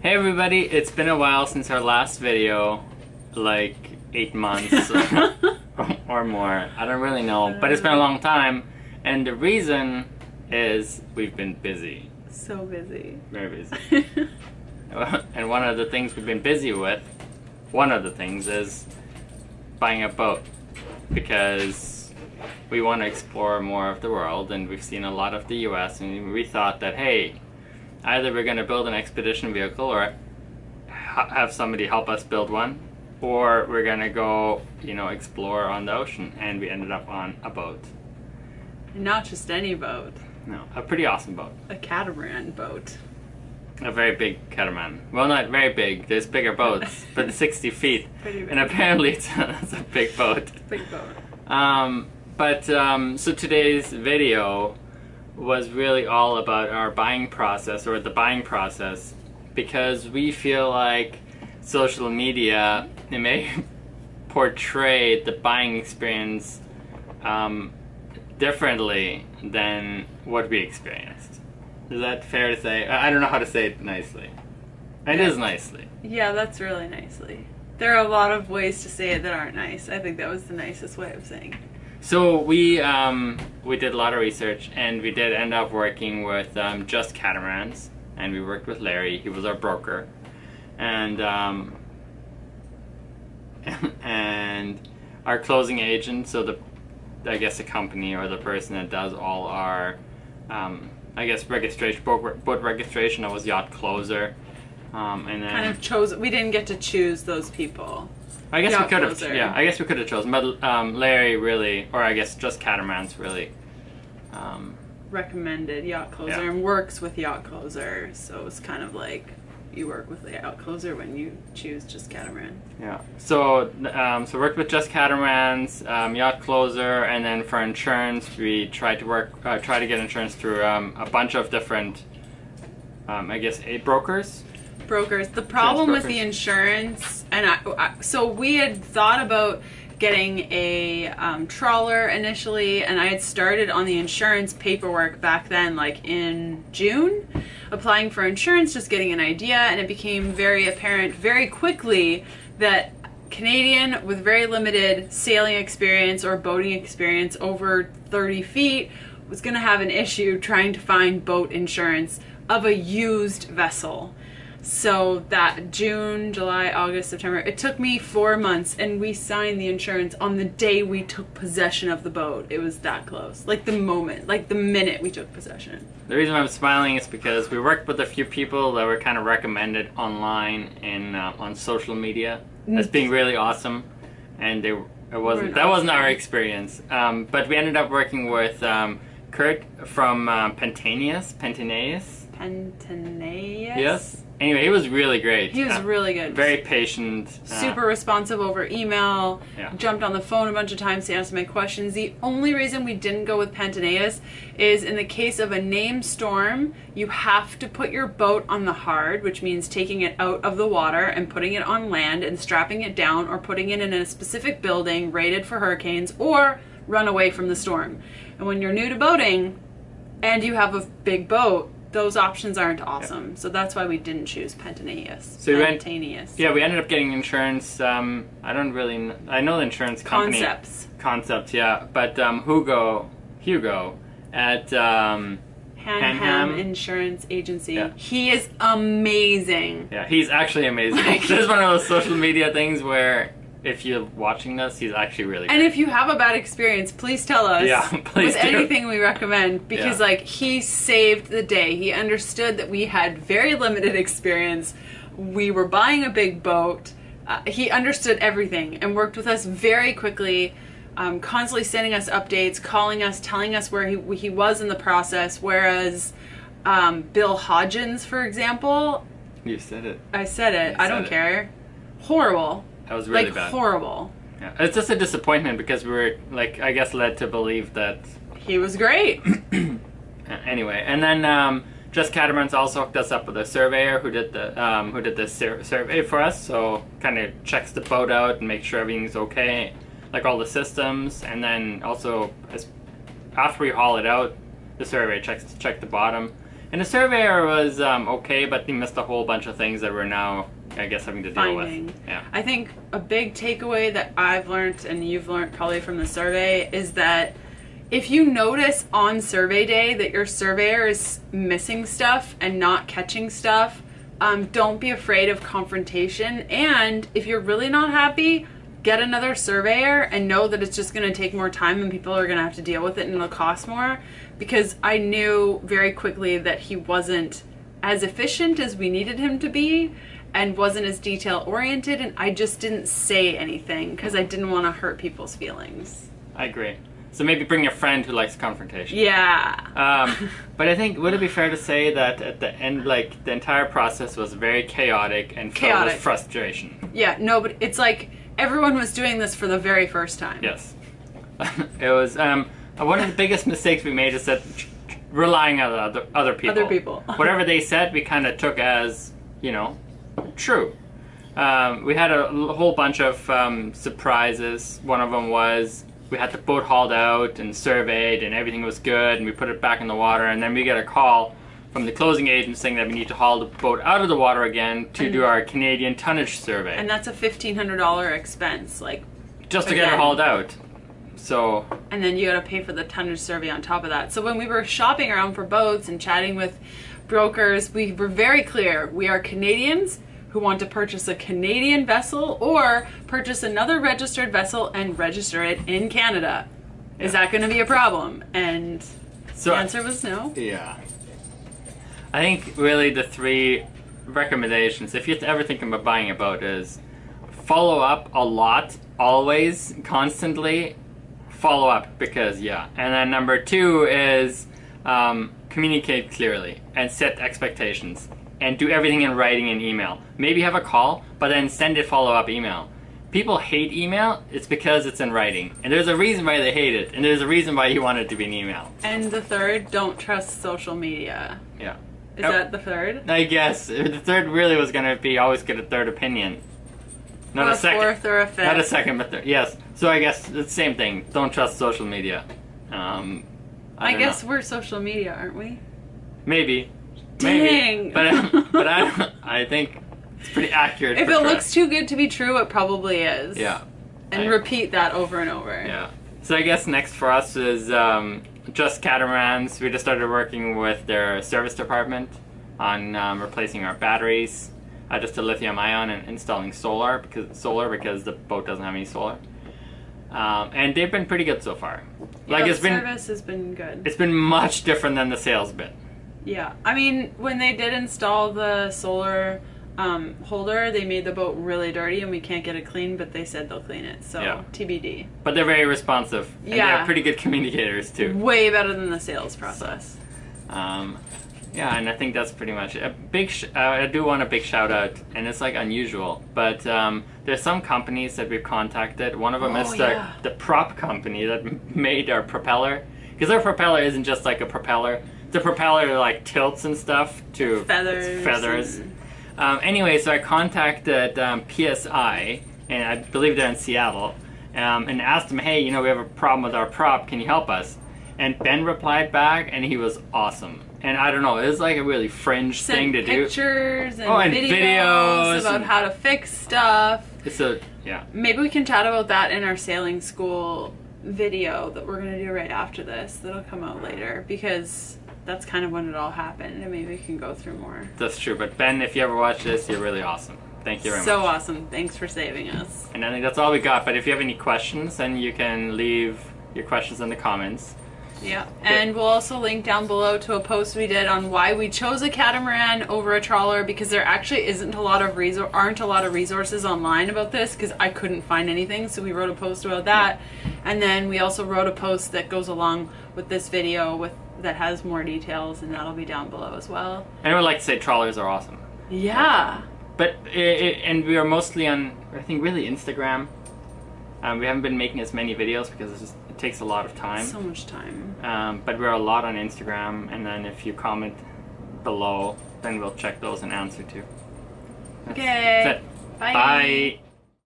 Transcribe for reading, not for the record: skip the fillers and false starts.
Hey everybody, it's been a while since our last video, like 8 months or more. I don't really know, but it's been a long time, and the reason is we've been busy. So busy. Very busy. And one of the things we've been busy with, is buying a boat, because we want to explore more of the world, and we've seen a lot of the US, and we thought that, hey, either we're going to build an expedition vehicle or have somebody help us build one, or we're going to go, explore on the ocean. And we ended up on a boat. Not just any boat. No, a pretty awesome boat. A catamaran boat. A very big catamaran. Well, not very big. There's bigger boats, but 60 feet. Pretty big. And apparently it's a big boat. Big boat. So today's video was really all about our buying process, or the buying process, because we feel like social media, it may portray the buying experience differently than what we experienced. Is that fair to say? I don't know how to say it nicely. It is nicely. Yeah, that's really nicely. There are a lot of ways to say it that aren't nice. I think that was the nicest way of saying it. So we did a lot of research, and we did end up working with Just Catamarans, and we worked with Larry. He was our broker, and and our closing agent. So I guess the company or the person that does all our registration, boat registration. That was Yacht Closer, and then kind of chose. We didn't get to choose those people. I guess Yacht we could have, Closer. yeah. I guess we could have chosen, but Larry really, or I guess Just Catamarans really, recommended Yacht Closer, yeah. and works with Yacht Closer, so it's kind of like you work with Yacht Closer when you choose Just Catamaran. Yeah. So worked with Just Catamarans, Yacht Closer, and then for insurance, we tried to get insurance through a bunch of different, I guess, 8 brokers. The problem with the insurance, and so we had thought about getting a trawler initially, and I had started on the insurance paperwork back then, like in June, applying for insurance, just getting an idea, and it became very apparent very quickly that Canadian with very limited sailing experience or boating experience over 30 feet was going to have an issue trying to find boat insurance of a used vessel. So that June, July, August, September, it took me 4 months, and we signed the insurance on the day we took possession of the boat. It was that close. Like the minute we took possession. The reason I'm smiling is because we worked with a few people that were kind of recommended online and on social media as being really awesome, and that wasn't our experience. But we ended up working with Kurt from Pantaneous. Yes. Anyway, he was really great. He was really good. Very patient. Super responsive over email. Yeah. Jumped on the phone a bunch of times to answer my questions. The only reason we didn't go with Pantaneous is in the case of a named storm, you have to put your boat on the hard, which means taking it out of the water and putting it on land and strapping it down, or putting it in a specific building rated for hurricanes, or run away from the storm. And when you're new to boating and you have a big boat, those options aren't awesome. Yeah. So that's why we didn't choose Pantaneous. We ended up getting insurance. I know the insurance company. Concepts, yeah. But Hugo at Hanham Insurance Agency. Yeah. He is amazing. Yeah, he's actually amazing. This is one of those social media things where if you're watching this, he's actually really good. And if you have a bad experience, please tell us. Yeah, please with anything we recommend, because he saved the day. He understood that we had very limited experience. We were buying a big boat. He understood everything and worked with us very quickly, constantly sending us updates, calling us, telling us where he was in the process. Whereas Bill Hodgins, for example... You said it. I said it. I don't care. Horrible. That was really bad. Horrible. Yeah. It's just a disappointment because we were, I guess, led to believe that... He was great. Anyway, and then Just Catamarans also hooked us up with a surveyor who did the survey for us, so kind of checks the boat out and makes sure everything's okay, like all the systems, and then also after we haul it out, the surveyor checks the bottom, And the surveyor was okay, but he missed a whole bunch of things that we're now, I guess, having to deal with. Yeah. I think a big takeaway that I've learned, and you've learned probably from the survey, is that if you notice on survey day that your surveyor is missing stuff and not catching stuff, don't be afraid of confrontation. And if you're really not happy, get another surveyor and know that it's just going to take more time and people are going to have to deal with it and it'll cost more. Because I knew very quickly that he wasn't as efficient as we needed him to be and wasn't as detail oriented, and I just didn't say anything because I didn't want to hurt people's feelings. I agree. So maybe bring a friend who likes confrontation. Yeah. But I think, would it be fair to say that at the end, like, the entire process was very chaotic and filled with frustration? Yeah, no, but it's like everyone was doing this for the very first time. Yes. It was, one of the biggest mistakes we made is that relying on other people. Other people. Whatever they said, we kind of took as, you know, true. We had a whole bunch of surprises. One of them was we had the boat hauled out and surveyed and everything was good and we put it back in the water, and then we get a call from the closing agent saying that we need to haul the boat out of the water again to do our Canadian tonnage survey. And that's a $1,500 expense, like, just to get it hauled out. So, and then you gotta pay for the tonnage survey on top of that. So when we were shopping around for boats and chatting with brokers, we were very clear. We are Canadians who want to purchase a Canadian vessel or purchase another registered vessel and register it in Canada. Is that going to be a problem? And the answer was no. Yeah. I think really the 3 recommendations, if you're ever thinking about buying a boat, is follow up a lot, always, constantly. Follow up, because and then number 2 is communicate clearly and set expectations and do everything in writing and email. Maybe have a call, but then send a follow-up email. People hate email, it's because it's in writing, and there's a reason why they hate it, and there's a reason why you want it to be an email. And the 3rd, don't trust social media. Yeah. Is that the 3rd? I guess the 3rd really was going to be always get a 3rd opinion. Not a second, 4th or a 5th. Not a second, but 3rd. Yes. So I guess it's the same thing. Don't trust social media. I guess we're social media, aren't we? Maybe. Dang. Maybe. But I think it's pretty accurate. If it looks too good to be true, it probably is. Yeah. And repeat that over and over. Yeah. So I guess next for us is Just Catamarans. We just started working with their service department on replacing our batteries, just to lithium ion, and installing solar because the boat doesn't have any solar. And they've been pretty good so far. Yeah, the service has been good. It's been much different than the sales bit. Yeah, I mean, when they did install the solar holder, they made the boat really dirty and we can't get it clean, but they said they'll clean it, so TBD. But they're very responsive, and they're pretty good communicators too. Way better than the sales process. Yeah, and I think that's pretty much it. A big I do want a big shout out, and it's like unusual, but there's some companies that we've contacted. One of them is the prop company that made our propeller, because our propeller isn't just like a propeller. The propeller like tilts and stuff to feathers. Anyway, so I contacted PSI, and I believe they're in Seattle, and asked them, hey, you know, we have a problem with our prop, can you help us? And Ben replied back, and he was awesome. And I don't know, it was like a really fringe thing to do. Pictures and videos about how to fix stuff. Maybe we can chat about that in our sailing school video that we're going to do right after this. That'll come out later, because that's kind of when it all happened, and maybe we can go through more. That's true, but Ben, if you ever watch this, you're really awesome. Thank you very much. So awesome. Thanks for saving us. And I think that's all we got, but if you have any questions, then you can leave your questions in the comments. Yeah, and we'll also link down below to a post we did on why we chose a catamaran over a trawler, because there actually aren't a lot of resources online about this, because I couldn't find anything, so we wrote a post about that. And then we also wrote a post that goes along with this video that has more details, and that'll be down below as well. And I would like to say trawlers are awesome. Yeah. But and we are mostly on, I think, really Instagram. We haven't been making as many videos because it takes a lot of time. So much time. But we're a lot on Instagram, and then if you comment below, then we'll check those and answer too. Okay. That's it. Bye. Bye.